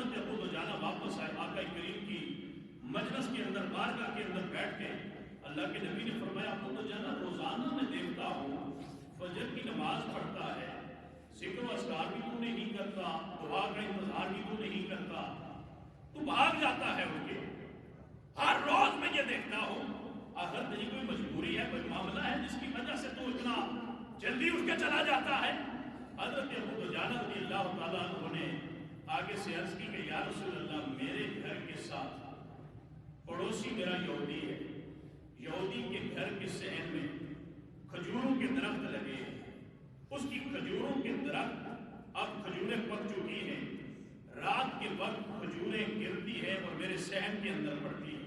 حضرت ابو دجانہ واپس آئے، آقا کریم کی مجلس کے اندر، بارگاہ کے اندر بیٹھ کے اللہ کے نبی نے فرمایا ابو دجانہ روزانہ میں دیکھتا ہوں فجر کی نماز پڑھتا ہے، ذکر و اذکار بھی تو نہیں کرتا، دعا کا انتظار بھی تو نہیں کرتا، تو بھاگ جاتا ہے ان کے، ہر روز میں یہ دیکھتا ہوں، اگر تیری کوئی مجبوری ہے، کوئی معاملہ ہے جس کی وجہ سے تو اتنا جلدی اٹھ کے چلا جاتا ہے؟ حضرت ابو دجانہ رضی اللہ تعالیٰ عنہ نے آگے سے عرض کی کہ یا رسول اللہ، میرے گھر کے ساتھ پڑوسی میرا یہودی ہے، یہودی کے گھر کے صحن میں کھجوروں کے درخت لگے ہیں، اس کی کھجوروں کے درخت اب کھجوریں پک چکی ہیں، رات کے وقت کھجوریں گرتی ہیں اور میرے صحن کے اندر پڑتی ہیں،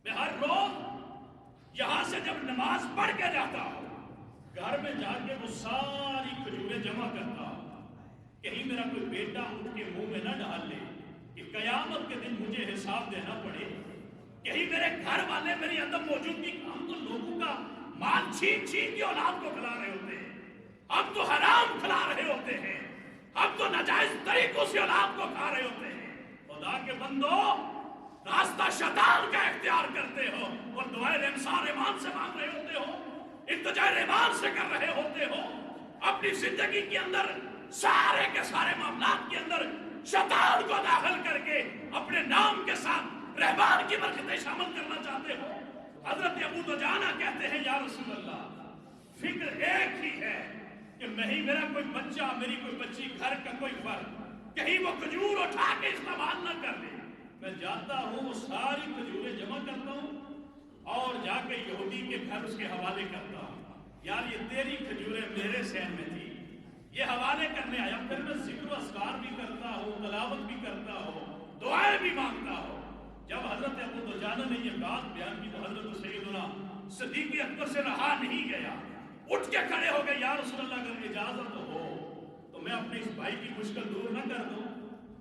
میں ہر روز یہاں سے جب نماز پڑھ کے جاتا ہوں، گھر میں جا کے وہ ساری کھجوریں جمع کرتا ہوں، کہیں میرا کوئی بیٹا اٹھ کے منہ میں نہ ڈال لے کہ قیامت کے دن مجھے حساب دینا پڑے، کہیں میرے گھر والے میری عدم موجودگی، ہم تو لوگوں کا مال چھین چھین کے اولاد کو کھلا رہے ہوتے ہیں، ہم تو حرام کھلا رہے ہوتے ہیں، ہم تو ناجائز طریقوں سے اولاد کو کھا رہے ہوتے ہیں، خدا کے بندو راستہ شیطان کا اختیار کرتے ہو اور دعائے رمسار ایمان سے مانگ رہے ہوتے ہو، التجائے ایمان سے کر رہے ہوتے ہو، اپنی زندگی کے اندر سارے کے سارے معاملات کے اندر شیطان کو داخل کر کے اپنے نام کے ساتھ رہبان کی برکتیں شامل کرنا چاہتے ہو۔ حضرت ابو دجانہ کہتے ہیں یا رسول اللہ، فکر ایک ہی ہے کہ میرا کوئی بچہ، میری کوئی بچی، گھر کا کوئی فرد کہیں وہ کھجور اٹھا کے استعمال نہ کر لے، میں جاتا ہوں وہ ساری کھجوریں جمع کرتا ہوں اور جا کے یہودی کے گھر اس کے حوالے کرتا ہوں، یار یہ تیری کھجوریں میرے صحن میں تھی، یہ حوالے کرنے آیا، پھر میں ذکر و اذکار بھی کرتا ہوں، تلاوت بھی کرتا ہوں، دعائیں بھی مانگتا ہوں۔ جب حضرت ابو دجانہ نے یہ بات بیان کی تو حضرت سیدنا صدیق اکبر سے رہا نہیں گیا، اٹھ کے کھڑے ہو گئے، یا رسول اللہ اگر اجازت ہو تو میں اپنے اس بھائی کی مشکل دور نہ کر دوں۔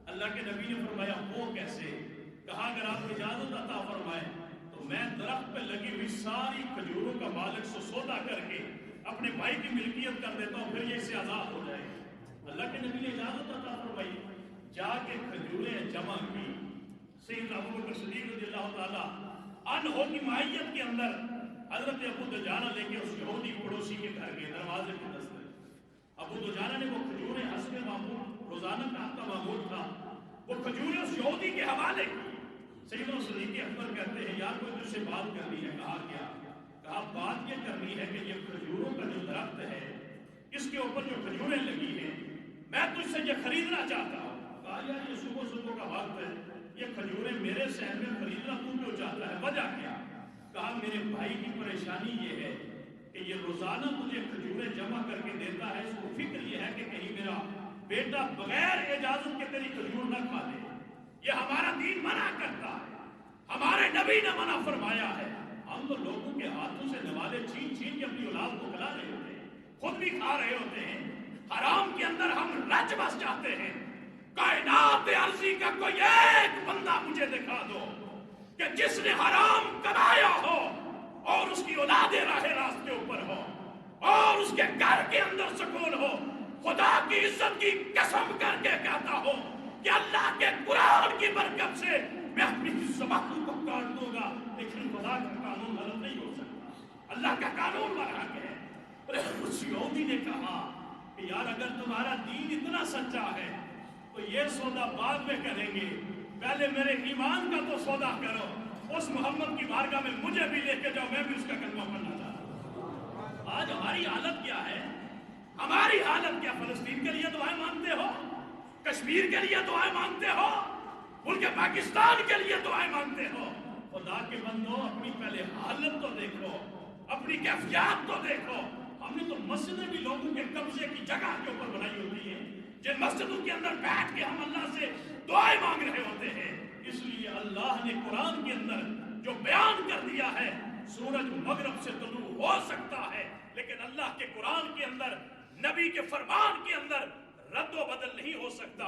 اللہ کے نبی نے فرمایا وہ کیسے؟ کہا اگر آپ اجازت عطا فرمائیں تو میں درخت پہ لگی ہوئی ساری کھجوروں کا مالک سے سودا کر کے اپنے بھائی کی ملکیت کر دیتا ہوں، پھر یہ اس سے آزاد ہو جائے۔ اللہ کے نبی نے اجازت عطا فرمائی، جا کے کھجوریں جمع کی، سیدنا ابو بکر صدیق رضی اللہ تعالیٰ عنہ کی معیت کے اندر حضرت ابو دجانہ لے کے اس یہودی پڑوسی کے گھر کے دروازے پہ دستک، ابو دجانہ نے وہ کھجوریں حسب معمول، روزانہ کا آپ کا معمول تھا، وہ کھجوریں اس یہودی کے حوالے کی۔ سیدنا صدیق اکبر کہتے ہیں یار کوئی تجھ سے بات کرنی ہے، کہا کیا؟ کہا بات یہ کرنی ہے کہ یہ کھجوروں کا جو درخت ہے اس کے اوپر جو کھجوریں لگی ہیں میں تجھ سے یہ خریدنا چاہتا ہوں۔ کہا یار یہ صبح صبح کا وقت ہے، یہ کھجوریں میرے صحن میں خریدنا تو کیوں چاہتا ہے، وجہ کیا؟ کہا میرے بھائی کی پریشانی یہ ہے کہ یہ روزانہ مجھے کھجوریں جمع کر کے دیتا ہے، اس کو فکر یہ ہے کہ کہیں میرا بیٹا بغیر اجازت کے تیری کھجور نہ کھا لے، یہ ہمارا دین منع کرتا ہے، ہمارے نبی نے منع فرمایا ہے، ہم تو لوگوں کے ہاتھوں سے نوالے چھین چھین کے اپنی اولاد کو کھلا رہے ہوتے ہیں، خود بھی کھا رہے ہوتے ہیں، حرام کے اندر ہم رچ بس جاتے ہیں۔ کائنات عرضی کا کوئی ایک بندہ مجھے دکھا دو کہ جس نے حرام کمایا ہو اور اس کی اولادیں راہ راست کے اوپر ہو اور اس کے گھر کے اندر سکون ہو، خدا کی عزت کی قسم کر کے کہتا ہو کہ اللہ کے قرآن کی برکت سے میں اپنی زبان کو کاٹ دوں گا، لیکن خدا کا قانون غلط نہیں ہو سکتا، اللہ کا قانون برحق ہے۔ اس یہودی نے کہا کہ یار اگر تمہارا دین اتنا سچا ہے تو یہ سودا بعد میں کریں گے، پہلے میرے ایمان کا تو سودا کرو، اس محمد کی بارگاہ میں مجھے بھی لے کے جاؤ، میں بھی اس کا کلمہ پڑھنا چاہتا ہوں۔ آج ہماری حالت کیا ہے؟ ہماری حالت کیا؟ فلسطین کے لیے دعائیں مانگتے ہو، کشمیر کے لیے دعائیں مانگتے ہو، ملک پاکستان کے لیے دعائیں مانگتے ہو۔ خدا کے بندو اپنی پہلے حالت تو دیکھو، اپنی کیفیات تو دیکھو۔ ہم نے تو مسجدیں بھی لوگوں کے قبضے کی جگہ کے اوپر بنائی ہوتی ہیں، جن مسجدوں کے اندر بیٹھ کے ہم اللہ سے دعائیں مانگ رہے ہوتے ہیں۔ اس لیے اللہ نے قرآن کے اندر جو بیان کر دیا ہے، سورج مغرب سے طلوع ہو سکتا ہے لیکن اللہ کے قرآن کے اندر، نبی کے فرمان کے اندر رد و بدل نہیں ہو سکتا۔